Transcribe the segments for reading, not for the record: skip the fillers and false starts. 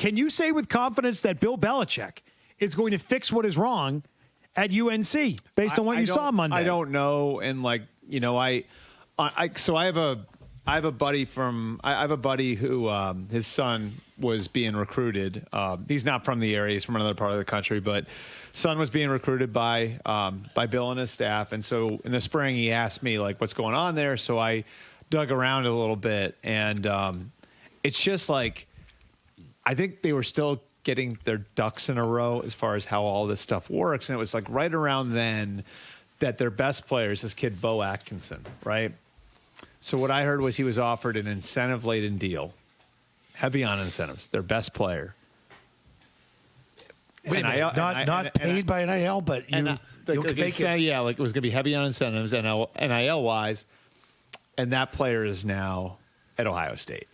Can you say with confidence that Bill Belichick is going to fix what is wrong at UNC based on what you saw Monday? I don't know. And so I have a buddy who his son was being recruited. He's not from the area; he's from another part of the country. But son was being recruited by Bill and his staff. And so in the spring, he asked me like, "What's going on there?" So I dug around a little bit, and it's just like I think they were still getting their ducks in a row as far as how all this stuff works. And it was like right around then that their best players, this kid Bo Atkinson, right? So what I heard was he was offered an incentive-laden deal, heavy on incentives, their best player. Wait a minute, not paid by NIL, but you'll make it. Yeah, like it was going to be heavy on incentives, NIL-wise, and that player is now at Ohio State.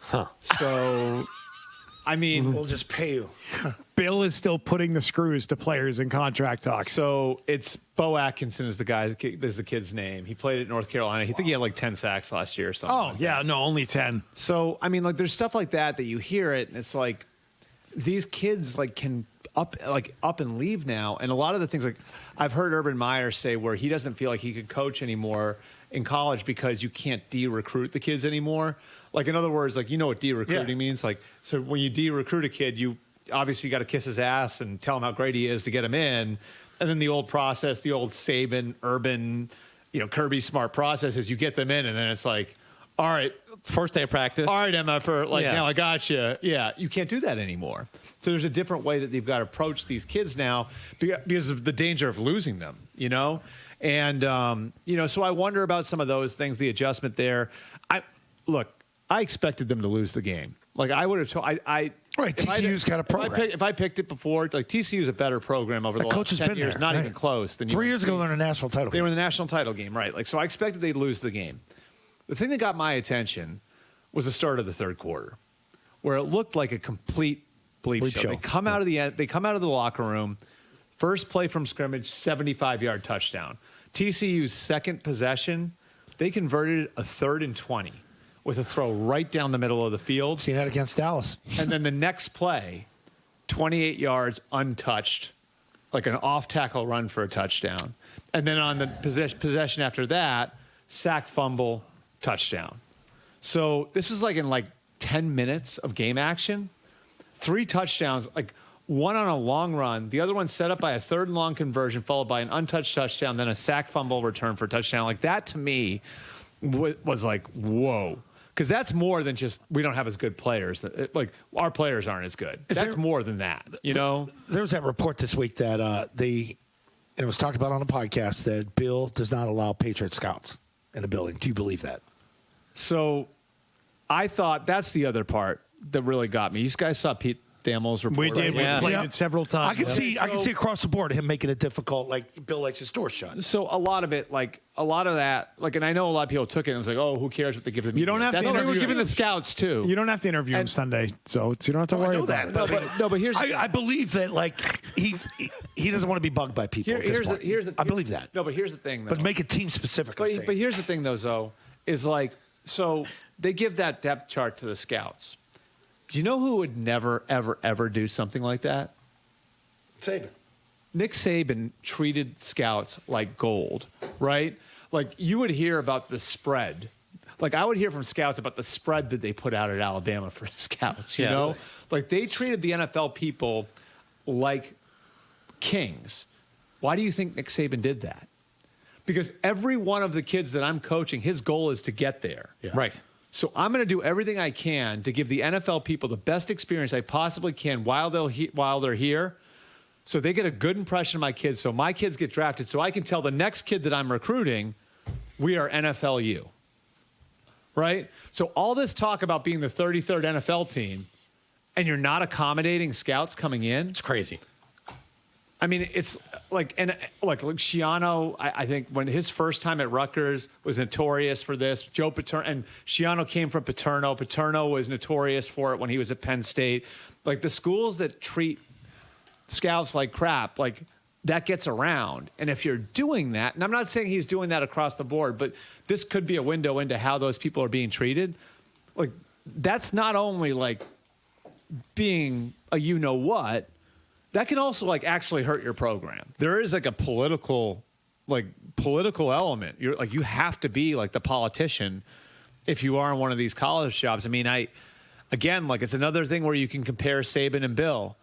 Huh. So, I mean, we'll just pay you. Bill is still putting the screws to players in contract talks. So it's Bo Atkinson is the guy. Is the kid's name. He played at North Carolina. I think he had like 10 sacks last year or something. Oh, yeah, no, only 10. So, I mean, like there's stuff like that you hear it, and it's like these kids like can up and leave now. And a lot of the things like I've heard Urban Meyer say where he doesn't feel like he could coach anymore in college because you can't de-recruit the kids anymore. Like, in other words, like, you know what de-recruiting means? Like, so when you de-recruit a kid, you obviously got to kiss his ass and tell him how great he is to get him in. And then the old process, the old Saban, Urban, Kirby Smart process is you get them in, and then it's like, all right. First day of practice. All right, Emma, now I got you. Yeah, you can't do that anymore. So there's a different way that they've got to approach these kids now because of the danger of losing them, And, so I wonder about some of those things, the adjustment there. I expected them to lose the game. Like, I would have told right, TCU's got a program. If I picked it before, like, TCU's a better program over the last 10 years, not even close. Than 3 years ago, they're in a national title game. They were in the national title game, right. Like, so I expected they'd lose the game. The thing that got my attention was the start of the third quarter, where it looked like a complete bleep show. They come out of the locker room, first play from scrimmage, 75-yard touchdown. TCU's second possession, they converted a 3rd and 20 with a throw right down the middle of the field. Seen that against Dallas. And then the next play, 28 yards untouched, like an off-tackle run for a touchdown. And then on the possession after that, sack, fumble, touchdown. So this was like in 10 minutes of game action. 3 touchdowns, like one on a long run, the other one set up by a 3rd and long conversion, followed by an untouched touchdown, then a sack, fumble, return for a touchdown. Like that to me was like, whoa. Because that's more than just we don't have as good players. Like our players aren't as good. That's more than that, There was that report this week that and it was talked about on the podcast that Bill does not allow Patriot scouts in the building. Do you believe that? So I thought that's the other part that really got me. You guys saw Pete Thamel's report. We did. Right? We played it several times. I can see across the board him making it difficult, like Bill likes his door shut. So a lot of that, and I know a lot of people took it and was like, oh, who cares what they give them? You don't have to interview. They were giving the scouts too. You don't have to interview him Sunday, so you don't have to worry about it. But here's I believe that he doesn't want to be bugged by people. Here's the I believe that. No, but here's the thing, though. But make it team specific. But here's the thing, though, Zo, is so they give that depth chart to the scouts. Do you know who would never, ever, ever do something like that? Saban. Nick Saban treated scouts like gold, right? Like, you would hear about the spread. Like, I would hear from scouts about the spread that they put out at Alabama for the scouts, you know? Really. Like, they treated the NFL people like kings. Why do you think Nick Saban did that? Because every one of the kids that I'm coaching, his goal is to get there. Yeah. Right. So I'm going to do everything I can to give the NFL people the best experience I possibly can while they're here, so they get a good impression of my kids, so my kids get drafted, so I can tell the next kid that I'm recruiting, we are NFLU. Right? So all this talk about being the 33rd NFL team, and you're not accommodating scouts coming in? It's crazy. I mean, it's like Schiano, I think when his first time at Rutgers was notorious for this. Joe Paterno, and Schiano came from Paterno. Paterno was notorious for it when he was at Penn State. Like, the schools that treat scouts like crap, like, that gets around. And if you're doing that, and I'm not saying he's doing that across the board, but this could be a window into how those people are being treated. Like, that's not only like being a you-know-what, that can also, like, actually hurt your program. There is, like, a political element. You have to be, like, the politician if you are in one of these college jobs. I mean, again, like, it's another thing where you can compare Saban and Bill.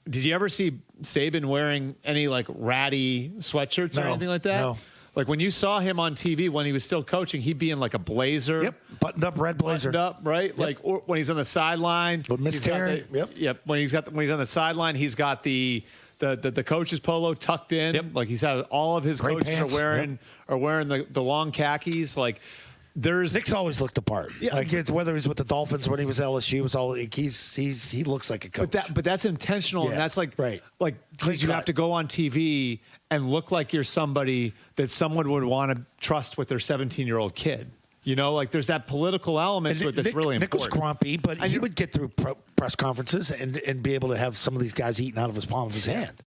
Did you ever see Saban wearing any, like, ratty sweatshirts or anything like that? No. Like, when you saw him on TV when he was still coaching, he'd be in, like, a blazer. Yep, buttoned up red blazer. Buttoned up, right? Yep. Like, or when he's on the sideline. With Miss Terry. Yep. When he's on the sideline, he's got the coach's polo tucked in. Yep. Like, he's had all of his Gray coaches pants. are wearing the long khakis. Like, Nick's always looked the part. Yeah. Like, whether he's with the Dolphins, when he was LSU, was all like, he looks like a coach. But that's intentional, and that's like right. Like, because you have to go on TV and look like you're somebody that someone would want to trust with their 17-year-old kid. You know, like, there's that political element to it that's really important. Nick was grumpy, but he would get through press conferences and be able to have some of these guys eating out of his palm of his hand.